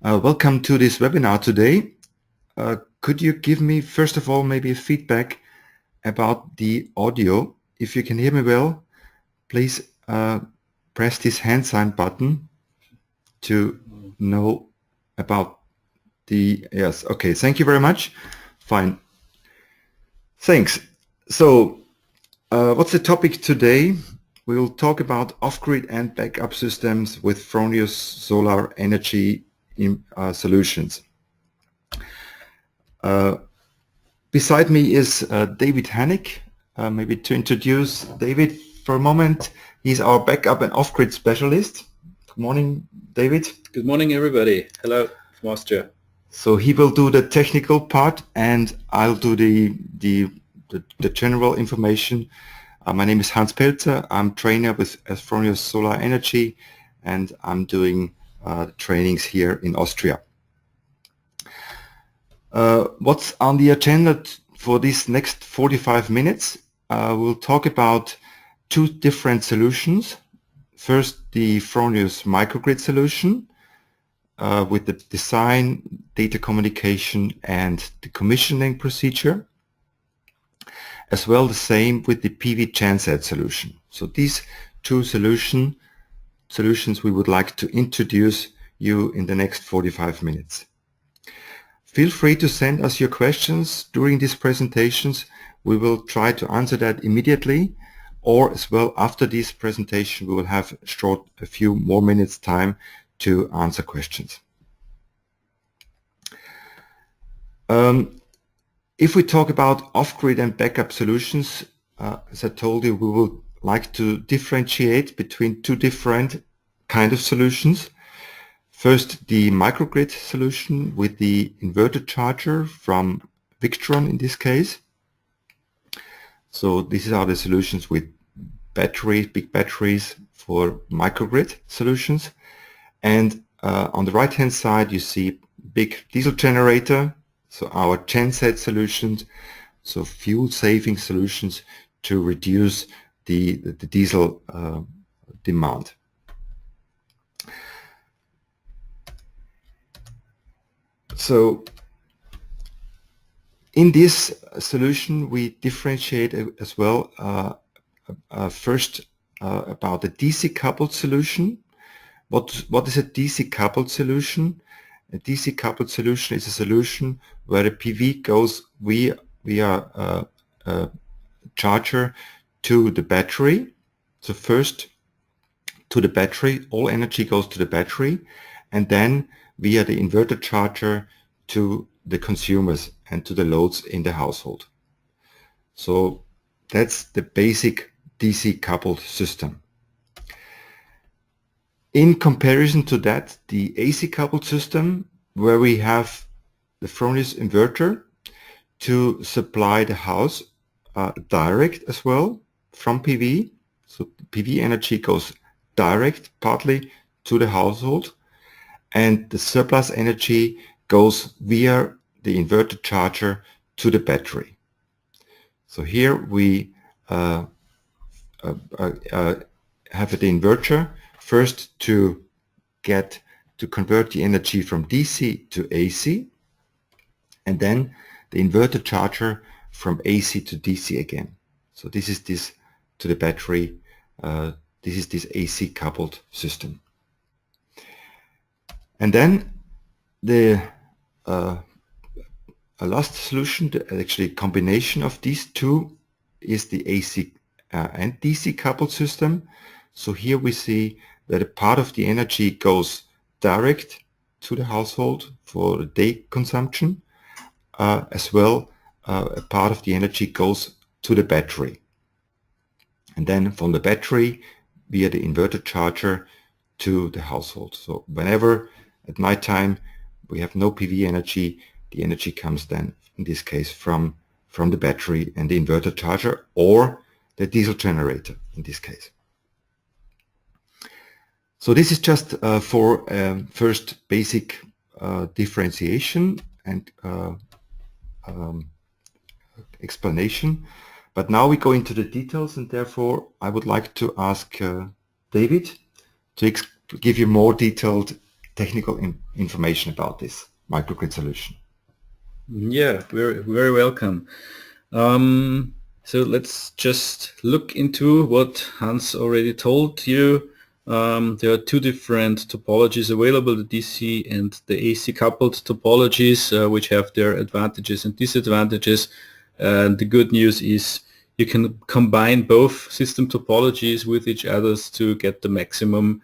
Welcome to this webinar today. Could you give me, first of all, maybe a feedback about the audio? If you can hear me well, please press this hand sign button to know about the, yes, okay, thank you very much. Fine. Thanks. So, what's the topic today? We will talk about off-grid and backup systems with Fronius solar energy solutions. Beside me is David Hannick. Maybe to introduce David for a moment. He's our backup and off-grid specialist. Good morning, David. Good morning, everybody. Hello from Austria. So he will do the technical part, and I'll do the general information. My name is Hans Pelzer. I'm trainer with Fronius Solar Energy, and I'm doing trainings here in Austria. What's on the agenda for this next 45 minutes? We'll talk about two different solutions. First, the Fronius MicroGrid solution with the design, data communication, and the commissioning procedure. As well, the same with the PV-Genset solution. So these two solutions we would like to introduce you in the next 45 minutes. Feel free to send us your questions during these presentations. We will try to answer that immediately, or as well after this presentation we will have a few more minutes time to answer questions. If we talk about off-grid and backup solutions, as I told you, we would like to differentiate between two different kind of solutions. First, the microgrid solution with the inverter charger from VICTRON in this case. So these are the solutions with batteries, big batteries for microgrid solutions. And on the right hand side you see big diesel generator. So our genset solutions, so fuel saving solutions to reduce the diesel demand. So in this solution we differentiate as well first about the DC coupled solution. What is a DC coupled solution? A DC coupled solution is a solution where the PV goes via a charger to the battery. So first to the battery, all energy goes to the battery, and then via the inverter charger to the consumers and to the loads in the household. So that's the basic DC coupled system. In comparison to that, the AC coupled system, where we have the Fronius inverter to supply the house direct as well from PV. So PV energy goes direct partly to the household, and the surplus energy goes via the inverter charger to the battery. So here we have the inverter first to convert the energy from DC to AC, and then the inverter charger from AC to DC again. So this is this to the battery. This is this AC coupled system. And then the last solution, actually combination of these two, is the AC and DC coupled system. So here we see that a part of the energy goes direct to the household for the day consumption, as well a part of the energy goes to the battery. And then from the battery via the inverter charger to the household. So whenever at night time we have no PV energy, the energy comes then in this case from the battery and the inverter charger, or the diesel generator in this case. So this is just for first basic differentiation and explanation. But now we go into the details, and therefore I would like to ask David to give you more detailed technical information about this microgrid solution. Yeah, very welcome. So let's just look into what Hans already told you. There are two different topologies available, the DC and the AC coupled topologies, which have their advantages and disadvantages. And the good news is you can combine both system topologies with each other to get the maximum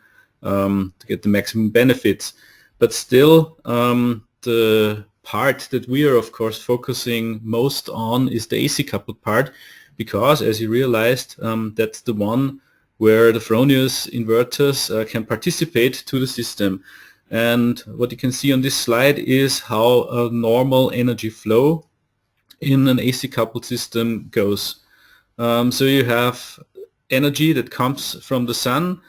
benefits. But still, the part that we are of course focusing most on is the AC coupled part, because as you realized, that's the one where the Fronius inverters can participate to the system. And what you can see on this slide is how a normal energy flow in an AC coupled system goes. So you have energy that comes from the sun,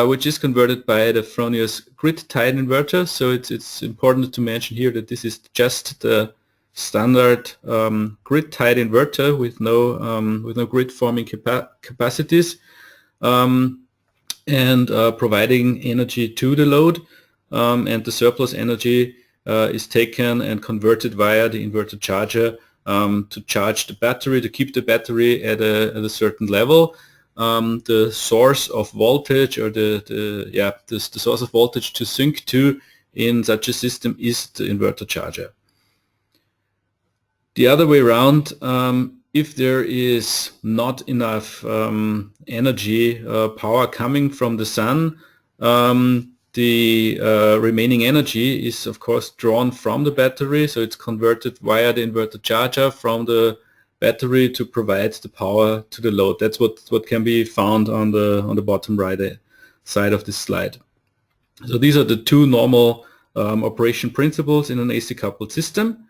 which is converted by the Fronius grid-tied inverter. So it's important to mention here that this is just the standard grid-tied inverter with no grid-forming capacities, and providing energy to the load, and the surplus energy is taken and converted via the inverter charger to charge the battery, to keep the battery at a certain level. The source of voltage, or the source of voltage to sync to in such a system is the inverter charger. The other way around, if there is not enough energy, power coming from the sun, the remaining energy is of course drawn from the battery, so it's converted via the inverter charger from the battery to provide the power to the load. That's what can be found on the bottom right side of this slide. So these are the two normal operation principles in an AC coupled system.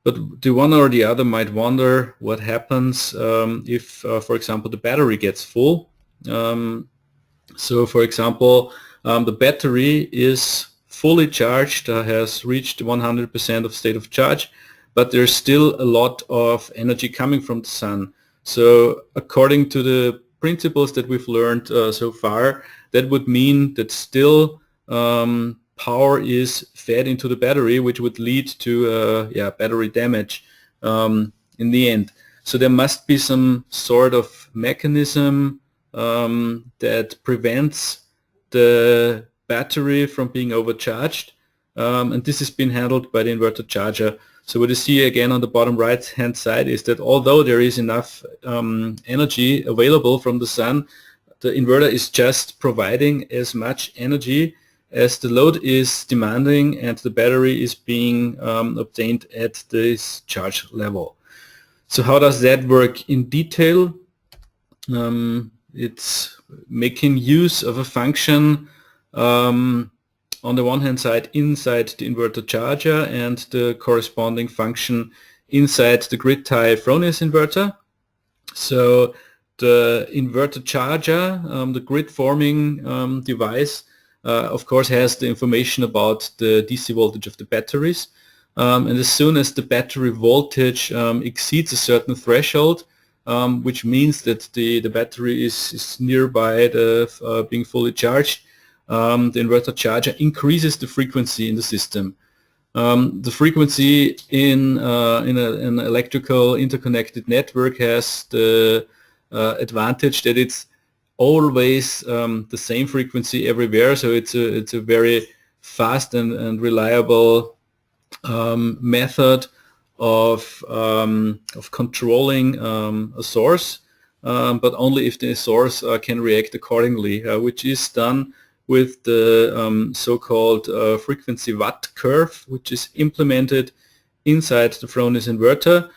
But the one or the other might wonder what happens if, for example, the battery gets full. So, for example, the battery is fully charged, has reached 100% of state of charge, but there's still a lot of energy coming from the sun. So, according to the principles that we've learned so far, that would mean that still power is fed into the battery, which would lead to battery damage in the end. So there must be some sort of mechanism that prevents the battery from being overcharged, and this has been handled by the inverter charger. So what you see again on the bottom right hand side is that although there is enough energy available from the sun, the inverter is just providing as much energy as the load is demanding, and the battery is being obtained at this charge level. So how does that work in detail? It's making use of a function on the one hand side inside the inverter charger and the corresponding function inside the grid-tie Fronius inverter. So the inverter charger, the grid-forming device, of course has the information about the DC voltage of the batteries, and as soon as the battery voltage exceeds a certain threshold, which means that the battery is nearby the being fully charged, the inverter charger increases the frequency in the system. The frequency in an electrical interconnected network has the advantage that it's always the same frequency everywhere, so it's a very fast and reliable method of controlling a source, but only if the source can react accordingly, which is done with the so-called frequency watt curve, which is implemented inside the Fronius inverter,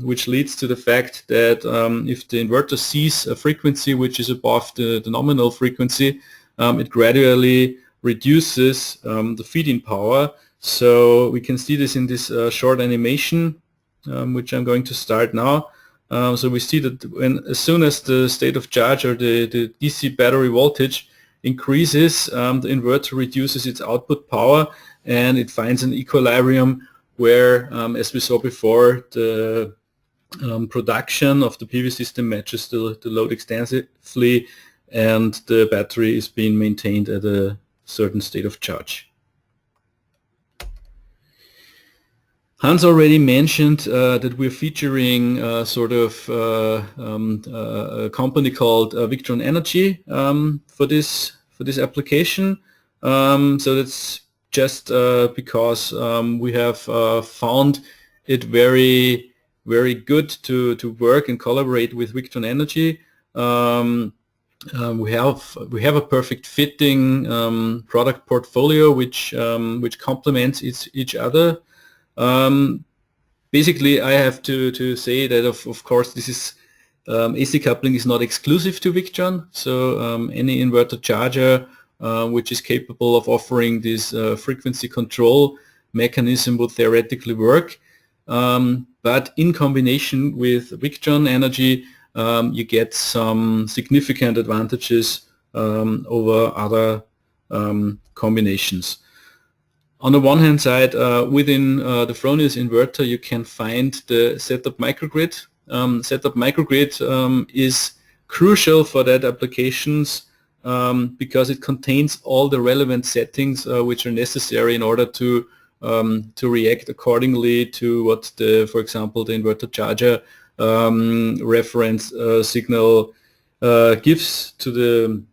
which leads to the fact that if the inverter sees a frequency which is above the nominal frequency, it gradually reduces the feed-in power. So we can see this in this short animation, which I'm going to start now. So we see that as soon as the state of charge or the DC battery voltage increases, the inverter reduces its output power, and it finds an equilibrium where, as we saw before, the production of the PV system matches the load extensively, and the battery is being maintained at a certain state of charge. Hans already mentioned that we're featuring a company called VICTRON Energy for this application. So that's just because we have found it very good to work and collaborate with VICTRON Energy. We have a perfect fitting product portfolio which complements each other. Basically, I have to say that of course this is AC coupling is not exclusive to VICTRON. So any inverter charger which is capable of offering this frequency control mechanism would theoretically work. But in combination with VICTRON Energy, you get some significant advantages over other combinations. On the one hand side, within the Fronius inverter, you can find the setup microgrid. Setup microgrid is crucial for that applications because it contains all the relevant settings which are necessary in order to react accordingly to what for example, the inverter charger reference signal gives to the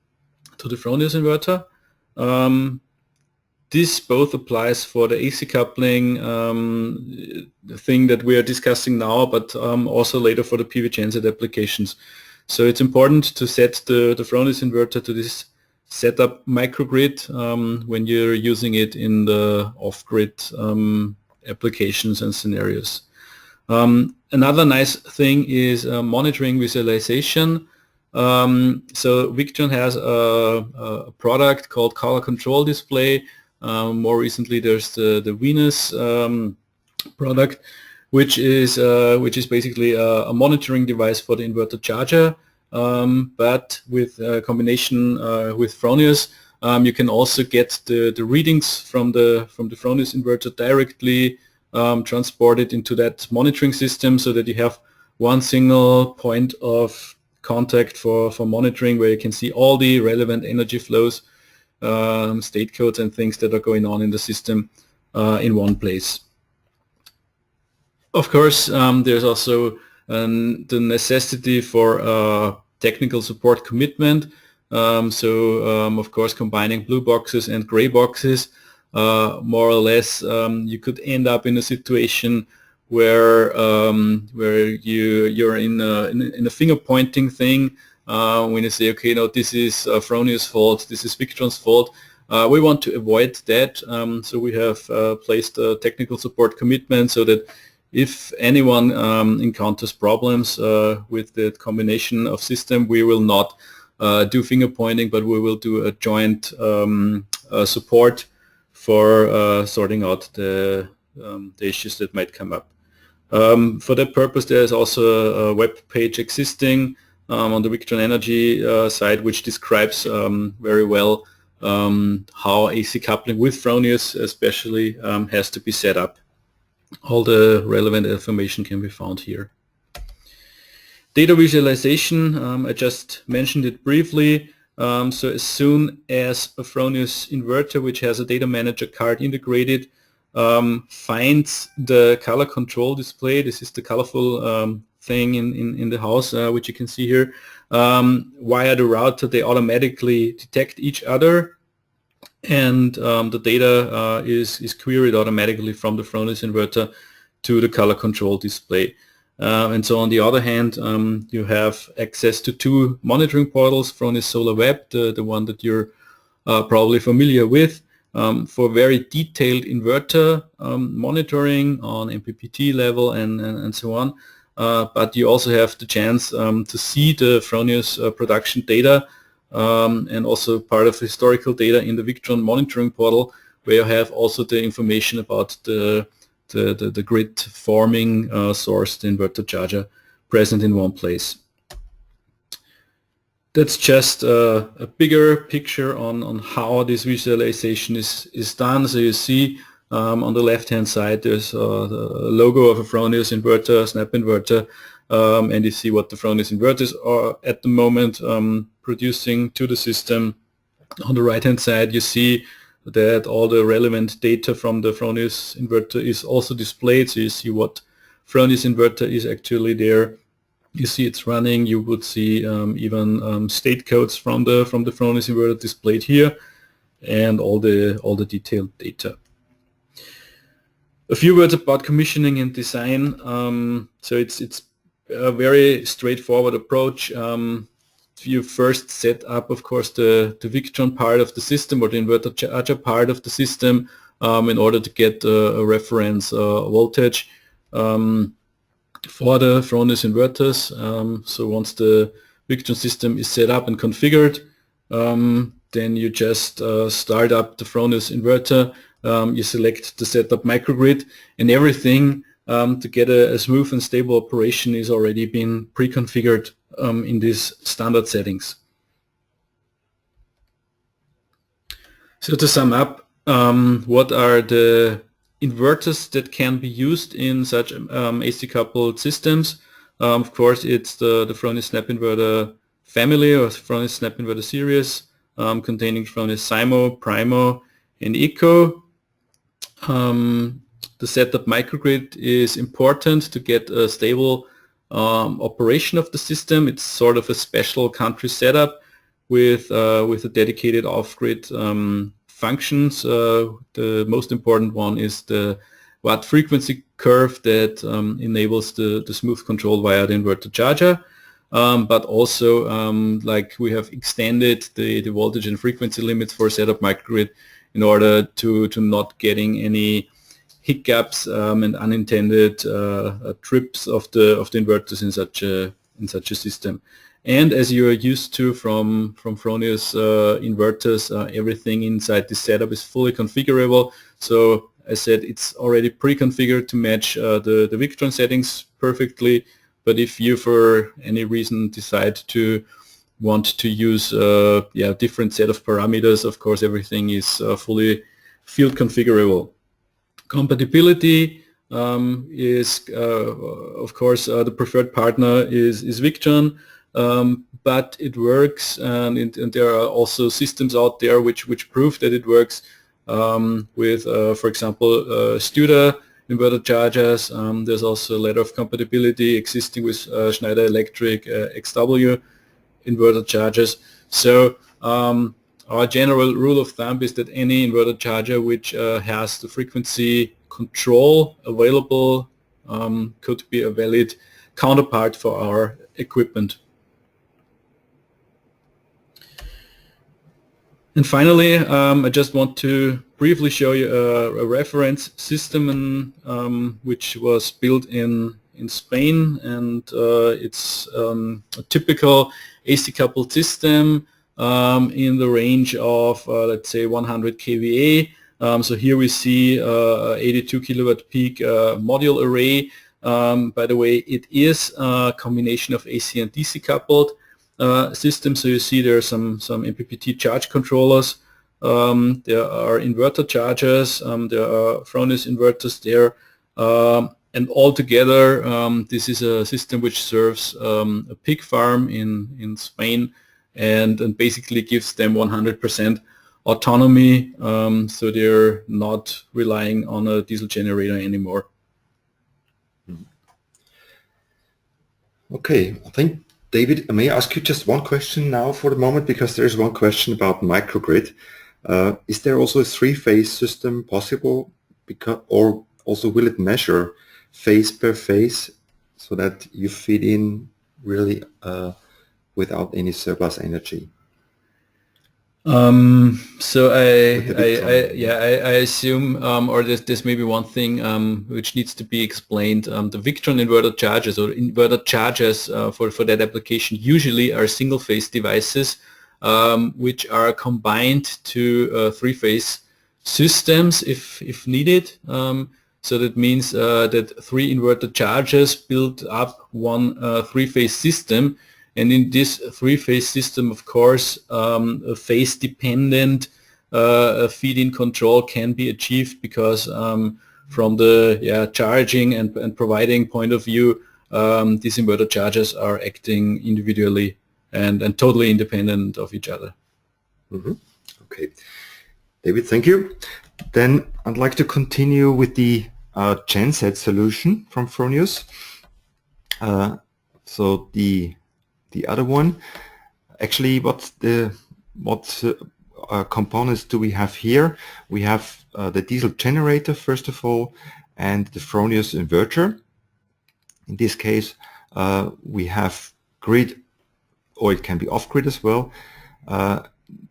Fronius inverter. This both applies for the AC coupling the thing that we are discussing now, but also later for the PV-Genset applications. So it's important to set the Fronius inverter to this setup microgrid when you're using it in the off-grid applications and scenarios. Another nice thing is monitoring visualization. So VICTRON has a product called color control display. More recently, there's the Venus product, which is basically a monitoring device for the inverter charger. But with a combination with Fronius, you can also get the readings from the Fronius inverter directly transported into that monitoring system, so that you have one single point of contact for monitoring, where you can see all the relevant energy flows, state codes and things that are going on in the system in one place. Of course, there's also the necessity for technical support commitment. Of course, combining blue boxes and gray boxes, more or less, you could end up in a situation where you're in a finger pointing thing. When you say, okay, no, this is Fronius' fault, this is VICTRON's fault. We want to avoid that, so we have placed a technical support commitment, so that if anyone encounters problems with the combination of system, we will not do finger pointing, but we will do a joint support for sorting out the issues that might come up. For that purpose, there is also a web page existing on the VICTRON Energy side, which describes very well how AC coupling with Fronius especially has to be set up. All the relevant information can be found here. Data visualization, I just mentioned it briefly. So as soon as a Fronius inverter, which has a data manager card integrated, finds the color control display, this is the colorful thing in the house, which you can see here, via the router, they automatically detect each other, and the data is queried automatically from the Fronius inverter to the color control display. And so on the other hand, you have access to two monitoring portals, Fronius Solar Web, the one that you're probably familiar with, for very detailed inverter monitoring on MPPT level and so on. But you also have the chance to see the Fronius production data and also part of historical data in the VICTRON monitoring portal, where you have also the information about the grid forming source, the inverter charger, present in one place. That's just a bigger picture on how this visualization is done. So you see on the left hand side there's the logo of a Fronius inverter, snap inverter, and you see what the Fronius inverters are at the moment producing to the system. On the right hand side you see that all the relevant data from the Fronius inverter is also displayed. So you see what Fronius inverter is actually there. You see it's running. You would see even state codes from the Fronius inverter displayed here, and all the detailed data. A few words about commissioning and design. So it's a very straightforward approach. You first set up, of course, the VICTRON part of the system, or the inverter charger part of the system, in order to get a reference voltage for the Fronius inverters. So once the VICTRON system is set up and configured, then you just start up the Fronius inverter. You select the setup microgrid, and everything to get a smooth and stable operation is already been pre-configured in these standard settings. So to sum up, what are the inverters that can be used in such AC coupled systems? Of course, it's the Fronius snap inverter family, or Fronius snap inverter series, containing Fronius Simo, Primo, and Eco. The setup microgrid is important to get a stable operation of the system. It's sort of a special country setup with a dedicated off-grid functions. The most important one is the watt frequency curve that enables the smooth control via the inverter charger. But also, like we have extended the voltage and frequency limits for setup microgrid in order to not getting any hiccups and unintended trips of the inverters in such a system. And as you are used to from Fronius inverters, everything inside this setup is fully configurable. So I said it's already pre-configured to match the VICTRON settings perfectly. But if you, for any reason, decide to want to use different set of parameters, of course everything is fully field configurable. Compatibility is, of course, the preferred partner is VICTRON, but it works, and there are also systems out there which prove that it works with, for example, Studer inverter chargers. There's also a letter of compatibility existing with Schneider Electric XW inverter chargers. So our general rule of thumb is that any inverter charger which has the frequency control available could be a valid counterpart for our equipment. And finally, I just want to briefly show you a reference system which was built in Spain, and it's a typical AC coupled system in the range of let's say 100 kVA. So here we see 82 kilowatt peak module array. By the way, it is a combination of AC and DC coupled system. So you see there are some MPPT charge controllers. There are inverter chargers. There are Fronius inverters there. And altogether, this is a system which serves a pig farm in Spain, and basically gives them 100% autonomy, so they're not relying on a diesel generator anymore. Okay, I think, David, may I ask you just one question now for the moment, because there's one question about microgrid. Is there also a three-phase system possible, or also will it measure phase per phase so that you feed in really without any surplus energy? So I assume, or there's maybe one thing which needs to be explained. The VICTRON inverter chargers, or inverter chargers for that application, usually are single-phase devices which are combined to three-phase systems if needed. So that means that three inverter chargers build up one three-phase system. And in this three-phase system, of course, a phase-dependent feed-in control can be achieved, because from the charging and providing point of view, these inverter chargers are acting individually and totally independent of each other. Mm-hmm. Okay. David, thank you. Then I'd like to continue with the genset solution from Fronius. So the other one, actually, what components do we have here? We have the diesel generator first of all, and the Fronius inverter. In this case, we have grid, or it can be off-grid as well.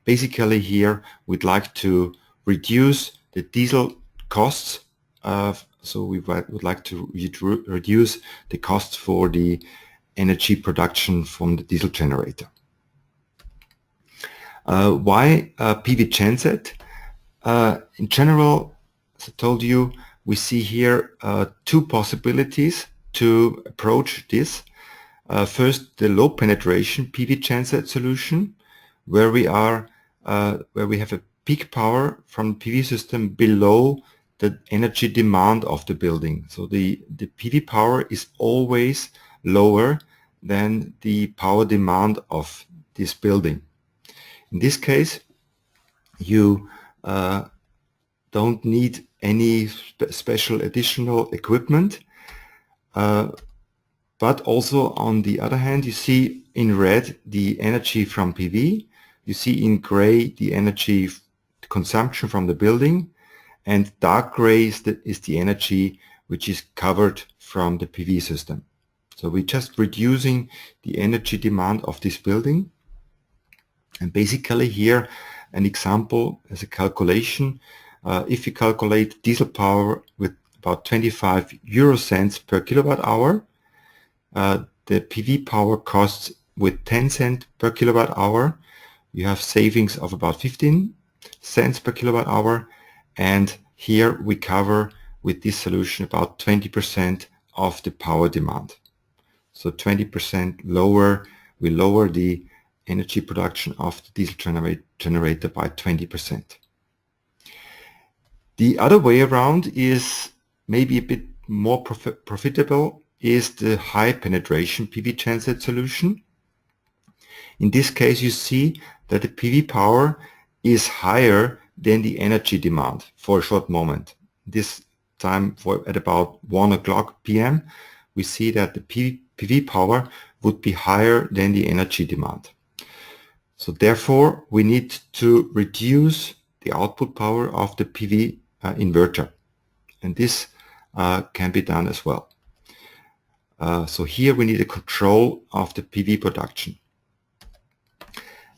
Basically here we'd like to reduce the diesel costs, so we would like to reduce the costs for the energy production from the diesel generator. Why PV-Genset? In general, as I told you, we see here two possibilities to approach this. First, the low penetration PV-Genset solution, where we have a peak power from the PV system below the energy demand of the building. So the PV power is always lower than the power demand of this building. In this case, you don't need any special additional equipment, but also on the other hand, you see in red the energy from PV, you see in gray the energy consumption from the building, and dark gray is the energy which is covered from the PV system. So we're just reducing the energy demand of this building. And basically here an example as a calculation, if you calculate diesel power with about 25 euro cents per kilowatt hour, the PV power costs with 10 cents per kilowatt hour, you have savings of about 15 cents per kilowatt hour, and here we cover with this solution about 20% of the power demand. So 20% lower, we lower the energy production of the diesel generator by 20%. The other way around is maybe a bit more profitable, is the high penetration PV-Genset solution. In this case, you see that the PV power is higher than the energy demand for a short moment. This time at about 1 o'clock p.m. we see that the PV power would be higher than the energy demand. So therefore we need to reduce the output power of the PV inverter, and this can be done as well. So here we need a control of the PV production.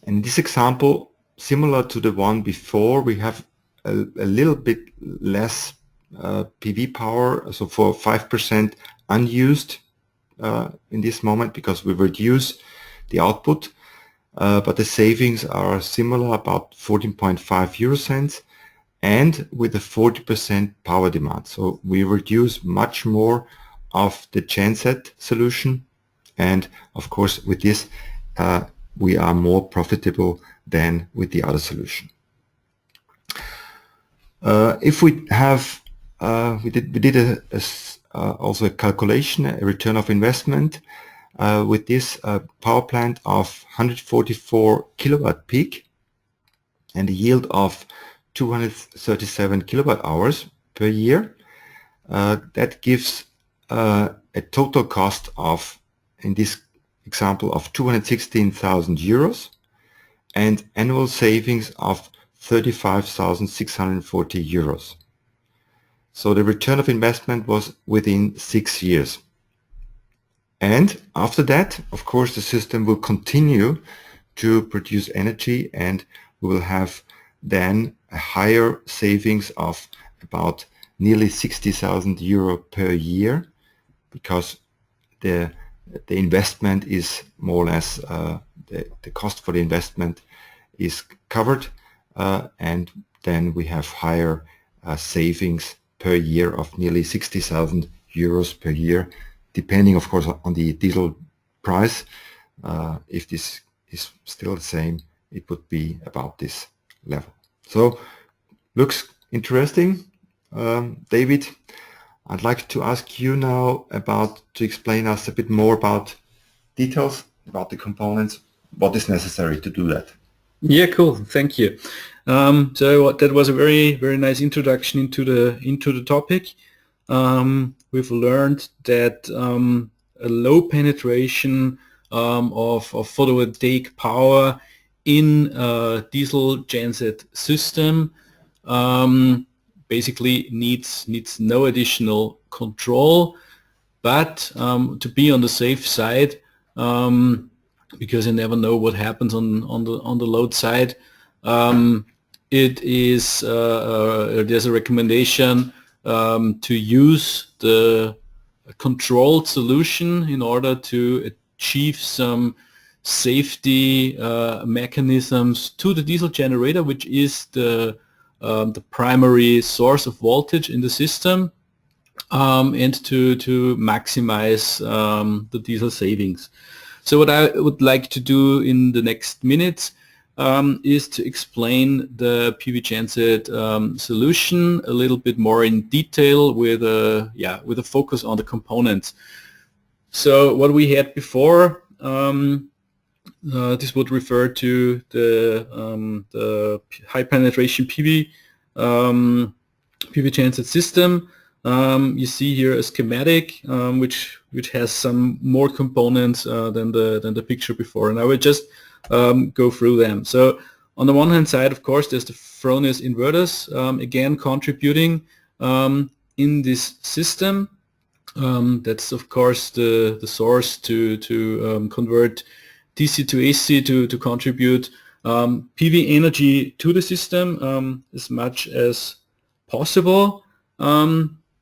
In this example, similar to the one before, we have a little bit less PV power, so for 5% unused in this moment, because we reduce the output, but the savings are similar, about 14.5 euro cents, and with a 40% power demand. So we reduce much more of the genset solution, and of course with this we are more profitable than with the other solution. If we have we did also a calculation, a return of investment with this power plant of 144 kilowatt peak and a yield of 237 kilowatt hours per year. That gives a total cost of, in this example, of 216,000 euros and annual savings of 35,640 euros. So the return of investment was within 6 years. And after that, of course, the system will continue to produce energy, and we will have then a higher savings of about nearly 60,000 euro per year, because the investment is more or less, the cost for the investment is covered, and then we have higher savings per year of nearly 60,000 euros per year, depending of course on the diesel price. If this is still the same, it would be about this level. So looks interesting. David, I'd like to ask you now to explain us a bit more about details about the components, what is necessary to do that. Yeah, cool. Thank you. So that was a very, very nice introduction into the topic. We've learned that a low penetration of photovoltaic power in a diesel genset system basically needs no additional control, but to be on the safe side, because you never know what happens on the load side, it is there's a recommendation to use the controlled solution in order to achieve some safety mechanisms to the diesel generator, which is the primary source of voltage in the system, and to maximize the diesel savings. So what I would like to do in the next minutes is to explain the PV-Genset solution a little bit more in detail with a focus on the components. So what we had before, this would refer to the high penetration PV-Genset system. You see here a schematic which has some more components than the picture before, and I will just go through them. So on the one hand side, of course, there's the Fronius inverters again contributing in this system. That's of course the source to convert DC to AC to contribute PV energy to the system as much as possible.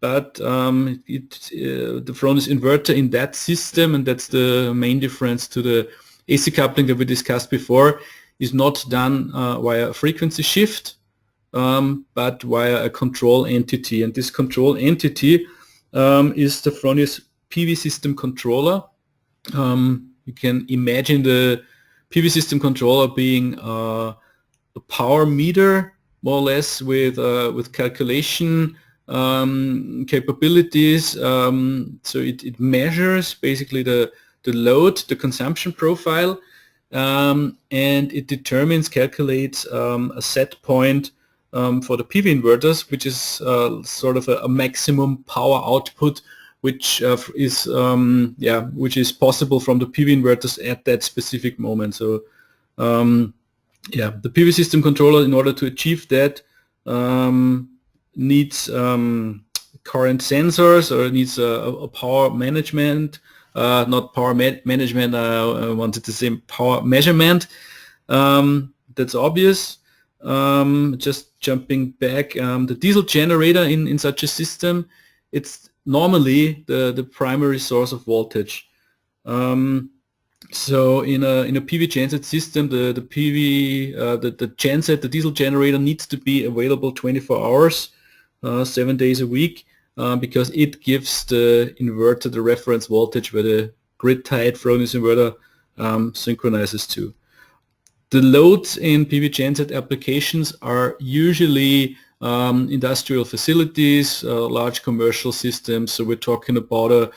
But the Fronius inverter in that system, and that's the main difference to the AC coupling that we discussed before, is not done via a frequency shift, but via a control entity. And this control entity is the Fronius PV system controller. You can imagine the PV system controller being a power meter, more or less, with calculation capabilities. So it measures basically the load, the consumption profile, and it calculates a set point for the PV inverters, which is sort of a maximum power output, which is possible from the PV inverters at that specific moment. So the PV system controller, in order to achieve that, needs current sensors, or needs a power management, not power management, I wanted to say power measurement. That's obvious. Just jumping back, the diesel generator in such a system, it's normally the primary source of voltage. So in a PV genset system, the genset, the diesel generator, needs to be available 24 hours, 7 days a week, because it gives the inverter the reference voltage where the grid-tied Fronius inverter synchronizes to. The loads in PV genset applications are usually industrial facilities, large commercial systems. So we're talking about a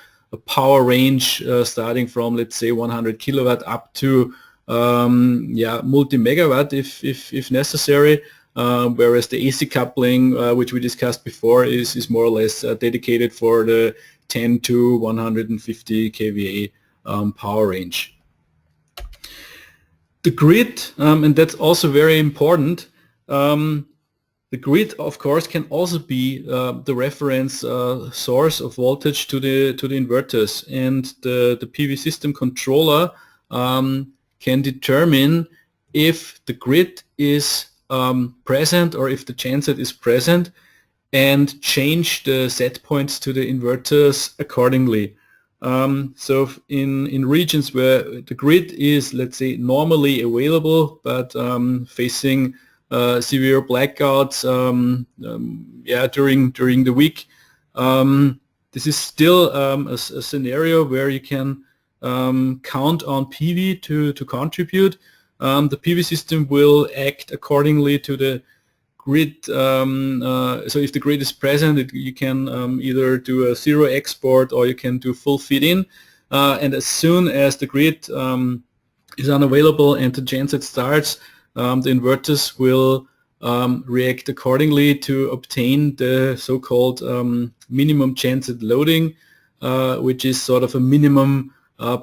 power range starting from, let's say, 100 kilowatt up to multi-megawatt if necessary. Whereas the AC coupling, which we discussed before, is more or less dedicated for the 10 to 150 kVA power range. The grid, and that's also very important, the grid, of course, can also be the reference source of voltage to the inverters, and the PV system controller can determine if the grid is present or if the genset is present, and change the set points to the inverters accordingly. So in regions where the grid is, let's say, normally available, but facing severe blackouts during the week, this is still a scenario where you can count on PV to contribute. The PV system will act accordingly to the grid. So if the grid is present, you can either do a zero export or you can do full feed-in. And as soon as the grid is unavailable and the genset starts, the inverters will react accordingly to obtain the so-called minimum genset loading, which is sort of a minimum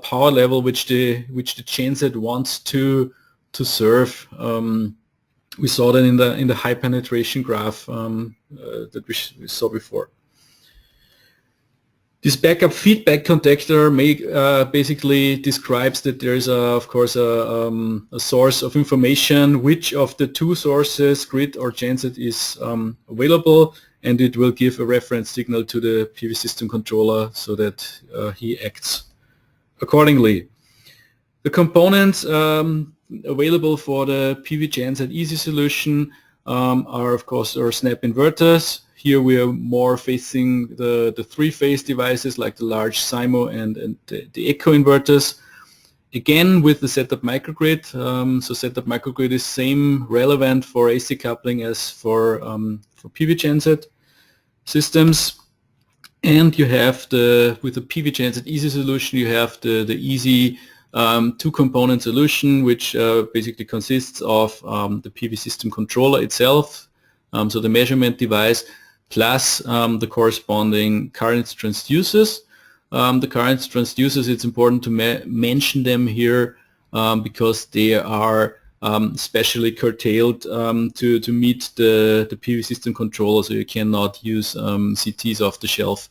power level which the genset wants to serve. We saw that in the high penetration graph that we saw before. This backup feedback contactor basically describes that there is, of course, a source of information, which of the two sources, grid or genset, is available, and it will give a reference signal to the PV system controller so that he acts accordingly. The components available for the PV-Genset easy solution are, of course, our snap inverters. Here we are more facing the three-phase devices like the large SIMO and the echo inverters. Again, with the setup microgrid. So setup microgrid is same relevant for AC coupling as for PV-Genset systems. And you have with the PV-Genset easy solution, you have the easy two-component solution, which basically consists of the PV system controller itself, so the measurement device, plus the corresponding current transducers. The current transducers, it's important to mention them here because they are specially curtailed to meet the PV system controller, so you cannot use CTs off the shelf.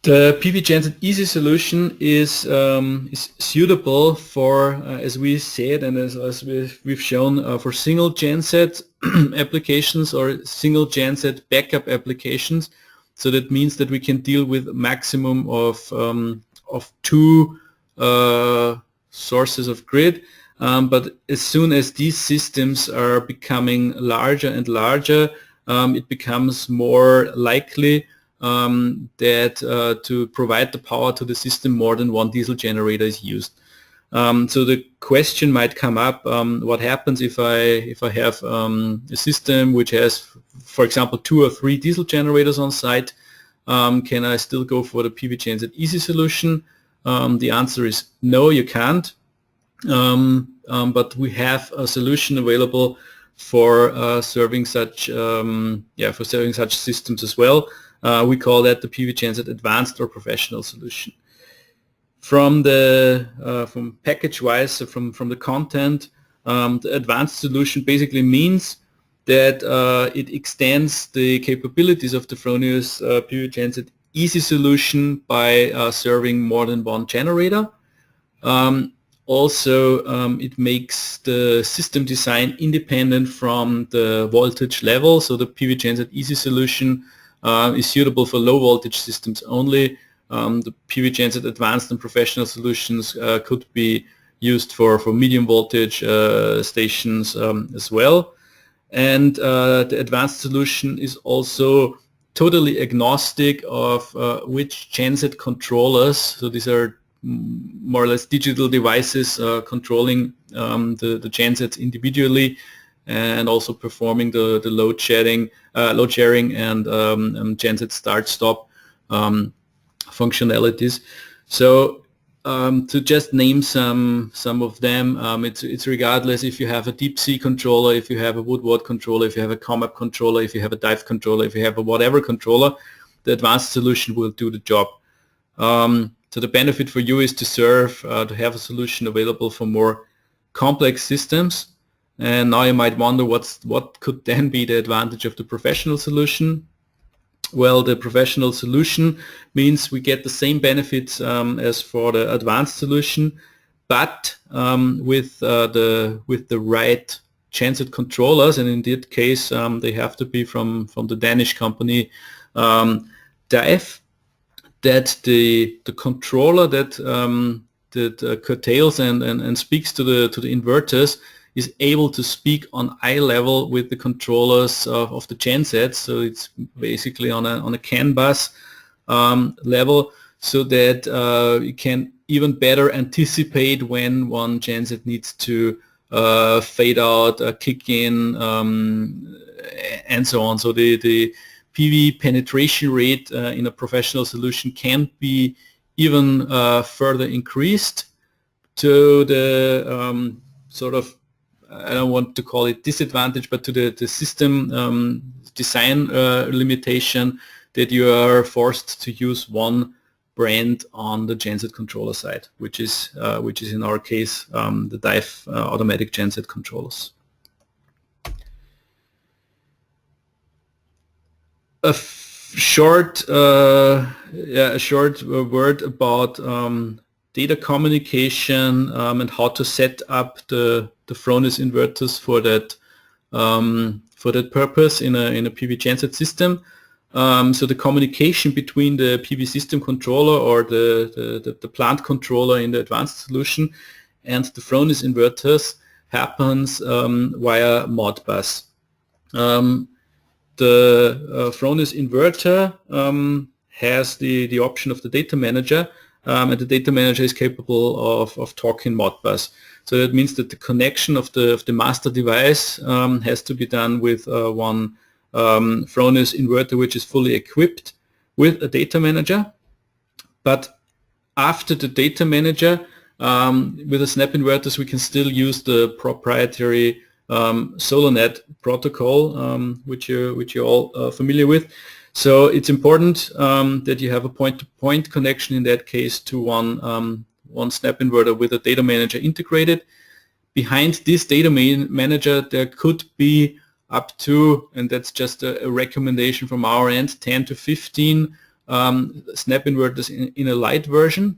The PV-Genset easy solution is suitable for, as we said, and as we've shown, for single genset applications or single genset backup applications. So that means that we can deal with a maximum of two sources of grid. But as soon as these systems are becoming larger and larger, it becomes more likely that to provide the power to the system, more than one diesel generator is used. So the question might come up: what happens if I have a system which has, for example, 2 or 3 diesel generators on site? Can I still go for the PV-Genset easy solution? The answer is no, you can't. But we have a solution available for serving such systems as well. We call that the PV-Genset Advanced or Professional solution. From package-wise, so from the content, the Advanced solution basically means that it extends the capabilities of the Fronius PV-Genset easy solution by serving more than one generator. Also, it makes the system design independent from the voltage level. So the PV-Genset easy solution is suitable for low voltage systems only. The PV-Genset Advanced and Professional solutions could be used for medium voltage stations as well. And the Advanced solution is also totally agnostic of which genset controllers. So these are more or less digital devices controlling the gensets individually, and also performing the load sharing and genset start-stop functionalities. So to just name some of them, it's regardless if you have a deep sea controller, if you have a Woodward controller, if you have a COMAP controller, if you have a dive controller, if you have a whatever controller, the Advanced solution will do the job. So the benefit for you is to have a solution available for more complex systems. And now you might wonder what could then be the advantage of the Professional solution. Well, the Professional solution means we get the same benefits as for the Advanced solution, but with the right genset controllers, and in that case they have to be from the Danish company Dive. That the controller that curtails and speaks to the inverters is able to speak on eye level with the controllers of the gensets. So it's basically on a CAN bus level, so that you can even better anticipate when one genset needs to fade out, kick in, and so on. So the PV penetration rate in a Professional solution can be even further increased. to the sort of, I don't want to call it disadvantage, but to the system design limitation that you are forced to use one brand on the genset controller side, which is in our case the DIVE automatic genset controllers. A short word about data communication and how to set up the Fronius inverters for that purpose in a PV genset system. So the communication between the PV system controller or the plant controller in the advanced solution and the Fronius inverters happens via Modbus. The Fronius inverter has the option of the data manager, and the data manager is capable of talking Modbus. So that means that the connection of the master device has to be done with one Fronius inverter which is fully equipped with a data manager. But after the data manager, with the snap inverters, we can still use the proprietary SolarNet protocol, which you're all familiar with. So it's important that you have a point-to-point connection in that case to one snap inverter with a data manager integrated. Behind this data manager, there could be up to, and that's just a recommendation from our end, 10 to 15 snap inverters in a light version.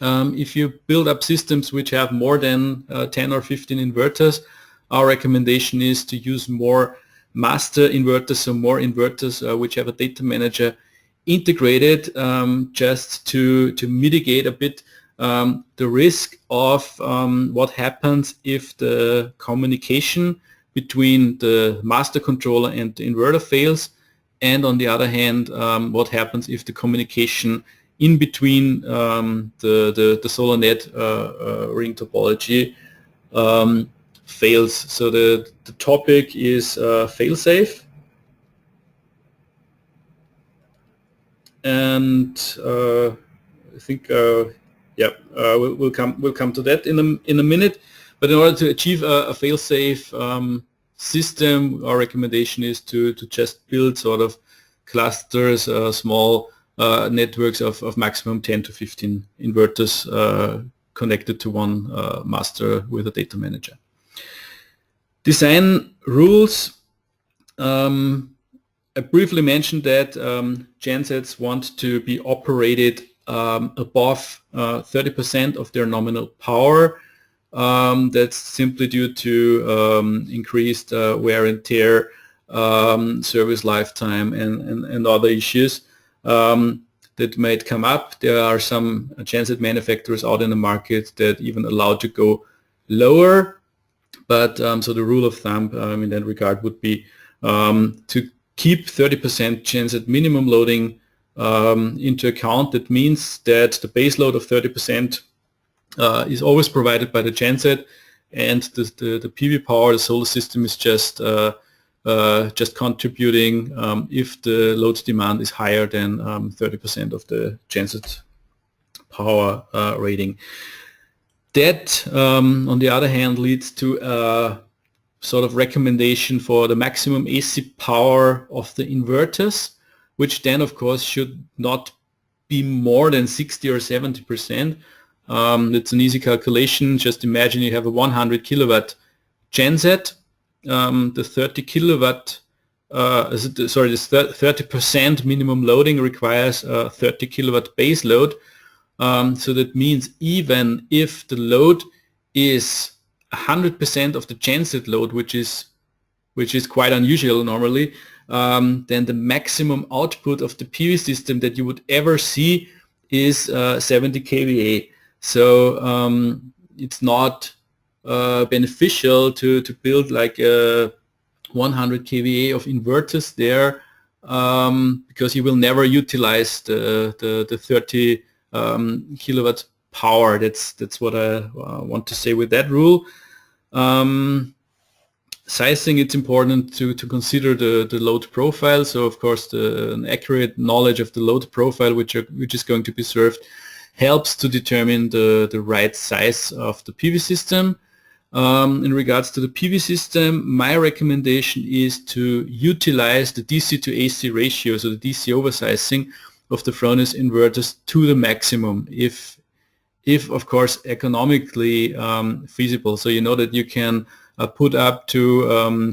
If you build up systems which have more than 10 or 15 inverters, our recommendation is to use more master inverters, so more inverters which have a data manager integrated, just to mitigate a bit the risk of what happens if the communication between the master controller and the inverter fails, and on the other hand, what happens if the communication in between the SolarNet ring topology fails. So the topic is fail-safe, and I think we'll come to that in a minute. But in order to achieve a fail-safe system, our recommendation is to just build sort of clusters, small networks of maximum 10 to 15 inverters connected to one master with a data manager. Design rules. I briefly mentioned that gensets want to be operated above 30% of their nominal power. That's simply due to increased wear and tear, service lifetime, and other issues that might come up. There are some genset manufacturers out in the market that even allow to go lower. But so the rule of thumb in that regard would be to keep 30% genset minimum loading into account. That means that the base load of 30% is always provided by the genset, and the PV power, the solar system, is just contributing if the load demand is higher than 30% of the genset power rating. That, on the other hand, leads to a sort of recommendation for the maximum AC power of the inverters, which then, of course, should not be more than 60 or 70%. It's an easy calculation. Just imagine you have a 100 kilowatt genset. The 30 kilowatt, this 30% minimum loading requires a 30 kilowatt base load. So that means even if the load is 100% of the genset load, which is quite unusual normally, then the maximum output of the PV system that you would ever see is 70 kVA. So it's not beneficial to build like 100 kVA of inverters there, because you will never utilize the 30 kilowatt power. That's what I want to say with that rule. Sizing, it's important to consider the load profile. So of course an accurate knowledge of the load profile which is going to be served helps to determine the right size of the PV system. In regards to the PV system, my recommendation is to utilize the DC to AC ratio, so the DC oversizing of the Fronius inverters to the maximum, if of course economically feasible. So you know that you can put up to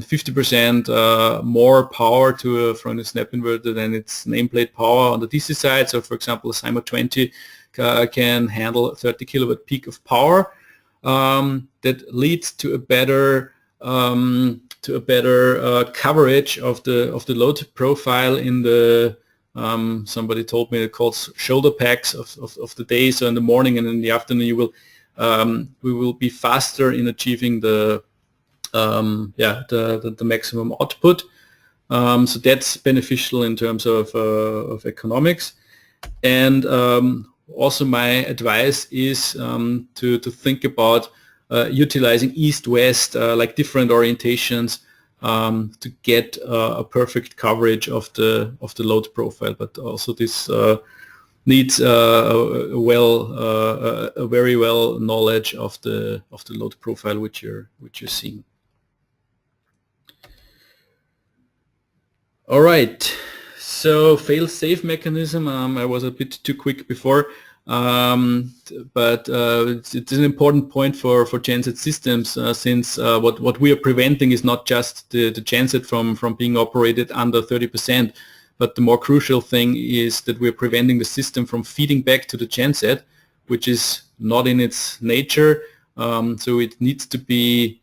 50% more power to a Fronius snap inverter than its nameplate power on the DC side. So for example, a Cymo 20 can handle 30 kilowatt peak of power. That leads to a better coverage of the load profile in the somebody told me it calls shoulder packs of the day. So in the morning and in the afternoon, we will be faster in achieving the maximum output. So that's beneficial in terms of economics. And also my advice is to think about utilizing east-west, like different orientations, to get a perfect coverage of the load profile. But also this needs a very well knowledge of the load profile which you're seeing. All right. So fail-safe mechanism, I was a bit too quick before, but it's an important point for genset systems, since what we are preventing is not just the genset from being operated under 30%, but the more crucial thing is that we're preventing the system from feeding back to the genset, which is not in its nature, so it needs to be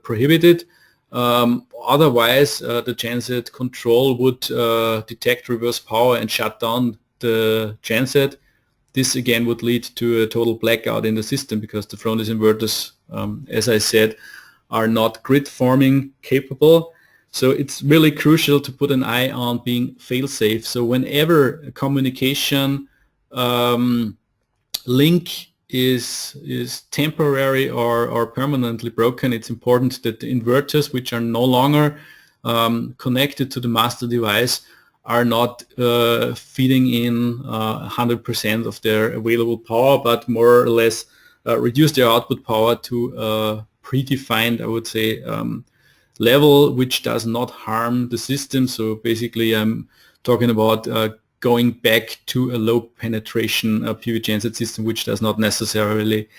prohibited. Otherwise, the genset control would detect reverse power and shut down the genset. This again would lead to a total blackout in the system, because the Fronius inverters, as I said, are not grid forming capable. So it's really crucial to put an eye on being fail-safe. So whenever a communication link is temporary or permanently broken, it's important that the inverters, which are no longer connected to the master device, are not feeding in 100% of their available power, but more or less reduce their output power to a predefined, I would say, level which does not harm the system. So basically I'm talking about going back to a low penetration PV genset system, which does not necessarily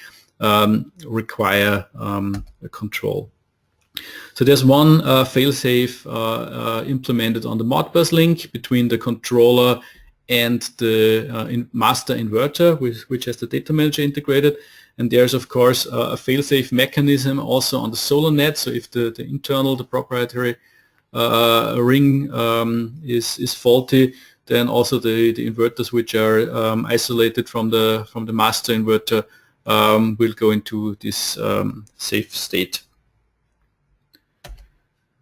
require a control. So there's one failsafe implemented on the Modbus link between the controller and the master inverter, which has the data manager integrated. And there's of course a failsafe mechanism also on the solar net. So if the internal, the proprietary ring is faulty, then also the inverters which are isolated from the master inverter will go into this safe state.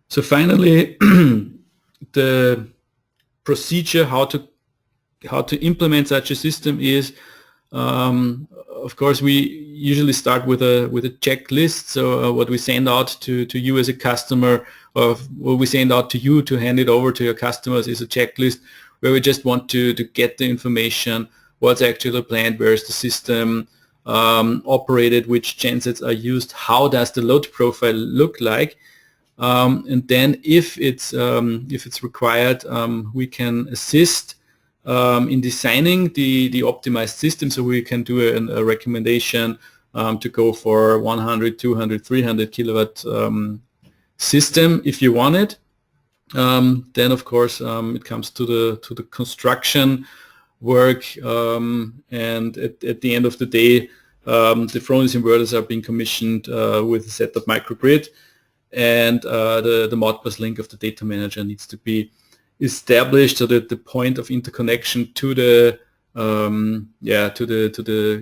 So finally, the procedure how to implement such a system is, of course, we usually start with a checklist. So what we send out to you as a customer, or what we send out to you to hand it over to your customers, is a checklist where we just want to get the information, what's actually planned, where's the system operated, which gensets are used, how does the load profile look like, and then if it's required, we can assist in designing the optimized system. So we can do a recommendation to go for 100, 200, 300 kilowatt system if you want it. Then of course it comes to the construction work, and at the end of the day, the Fronius inverters are being commissioned with a setup microgrid, and the Modbus link of the data manager needs to be established so that the point of interconnection to the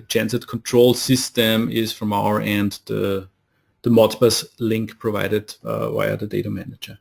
genset control system is from our end the Modbus link provided via the data manager.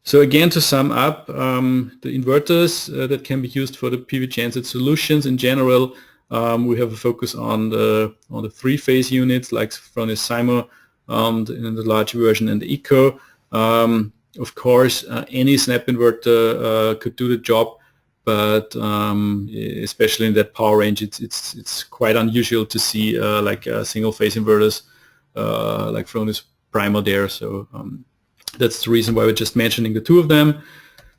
So again, to sum up, the inverters that can be used for the PV genset solutions in general, we have a focus on the three-phase units like Fronius Cymo, in the large version, and the Eco. Of course, any snap inverter could do the job, but especially in that power range, it's quite unusual to see like single phase inverters like Fronius Primo there. So that's the reason why we're just mentioning the two of them.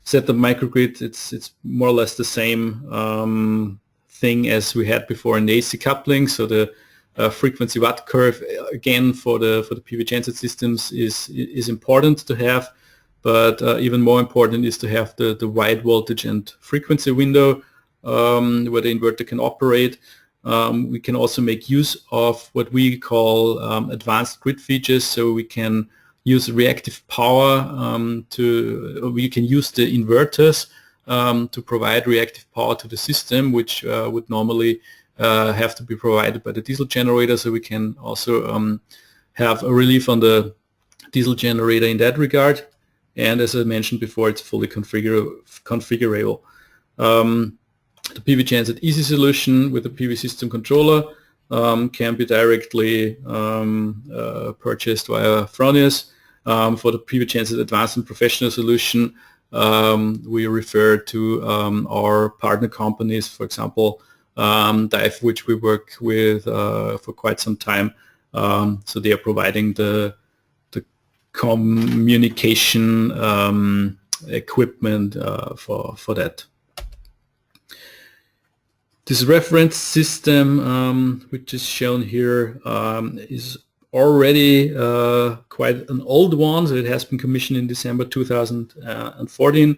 Setup microgrid, it's more or less the same thing as we had before in the AC coupling. So the frequency watt curve again for the PV-Genset systems is important to have, but even more important is to have the wide voltage and frequency window where the inverter can operate. We can also make use of what we call advanced grid features, so we can use reactive power we can use the inverters to provide reactive power to the system, which would normally have to be provided by the diesel generator. So we can also have a relief on the diesel generator in that regard. And as I mentioned before, it's fully configurable. The PV-Genset Easy solution with the PV system controller can be directly purchased via Fronius. For the PV-Genset Advanced and Professional solution, we refer to our partner companies, for example, DIVE, which we work with for quite some time. So they are providing the communication equipment for that. This reference system, which is shown here, is already quite an old one. So it has been commissioned in December 2014.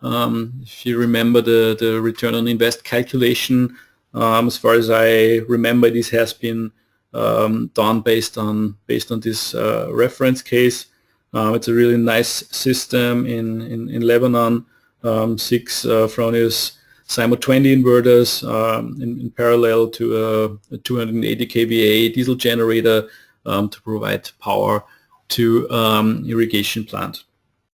If you remember the return on invest calculation, as far as I remember, this has been done based on this reference case. It's a really nice system in Lebanon. 6 Fronius Simo 20 inverters in parallel to a 280 kVA diesel generator to provide power to irrigation plant.